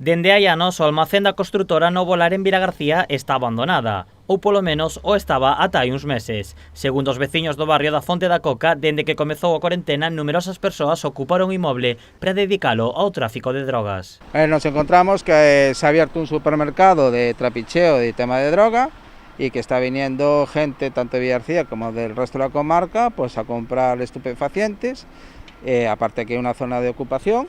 Dende hai anos, o almacén da construtora Novo Lar en Vilagarcía está abandonada, ou polo menos o estaba ata hai uns meses. Segundo os veciños do barrio da Fonte da Coca, dende que comezou a cuarentena, numerosas persoas ocuparon o inmoble para dedicalo ao tráfico de drogas. Nos encontramos que se ha abierto un supermercado de trapicheo de tema de droga y que está viniendo gente tanto de Vilagarcía como del resto de la comarca pues a comprar estupefacientes, aparte que hay una zona de ocupación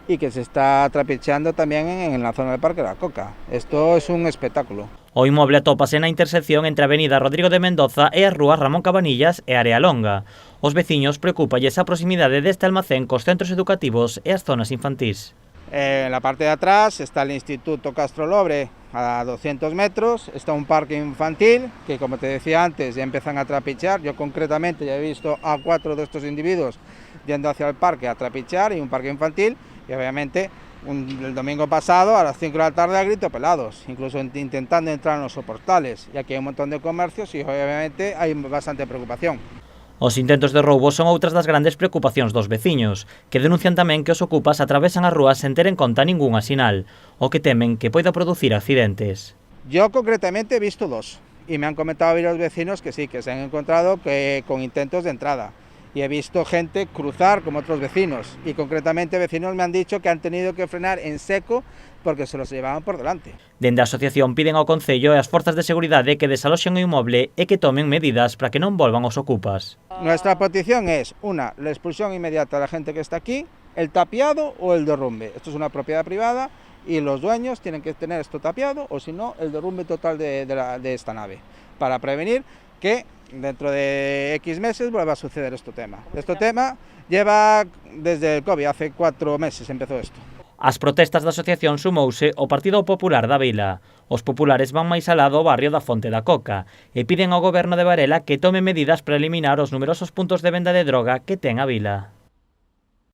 y que se está trapicheando también en la zona del Parque de la Coca. Esto es un espectáculo. O inmoble atópase na intersección entre a avenida Rodrigo de Mendoza e as rúas Ramón Cabanillas e Área Longa. Os veciños preocúpalles a proximidade deste almacén cos centros educativos e as zonas infantís. En la parte de atrás está el Instituto Castro Lobre a 200 metros, está un parque infantil que, como te decía antes, ya empiezan a trapichear. Yo concretamente ya he visto a 4 de estos individuos yendo hacia el parque a trapichear, y un parque infantil, y obviamente el domingo pasado a las 5 de la tarde a grito pelados, incluso intentando entrar en los soportales, y aquí hay un montón de comercios y obviamente hay bastante preocupación. Os intentos de roubo son outras das grandes preocupacións dos veciños, que denuncian tamén que os ocupas atravesan as rúas sen ter en conta ningunha sinal, o que temen que poida producir accidentes. Yo concretamente he visto 2, y me han comentado los vecinos que sí, que se han encontrado con intentos de entrada. Y he visto gente cruzar como otros vecinos, y concretamente vecinos me han dicho que han tenido que frenar en seco porque se los llevaban por delante. Dende a asociación piden ao Concello e ás forzas de seguridade que desaloxen o inmoble e que tomen medidas para que non volvan os ocupas. Nuestra petición es, la expulsión inmediata de la gente que está aquí, el tapiado o el derrumbe. Esto es una propiedad privada y los dueños tienen que tener esto tapiado, o si no, el derrumbe total de esta nave, para prevenir que dentro de X meses vuelva a suceder este tema. Este tema lleva desde el COVID, hace 4 meses empezó esto. As protestas da asociación sumouse o Partido Popular da Vila. Os populares van máis alá do barrio da Fonte da Coca e piden ao goberno de Varela que tome medidas para eliminar os numerosos puntos de venda de droga que ten a vila.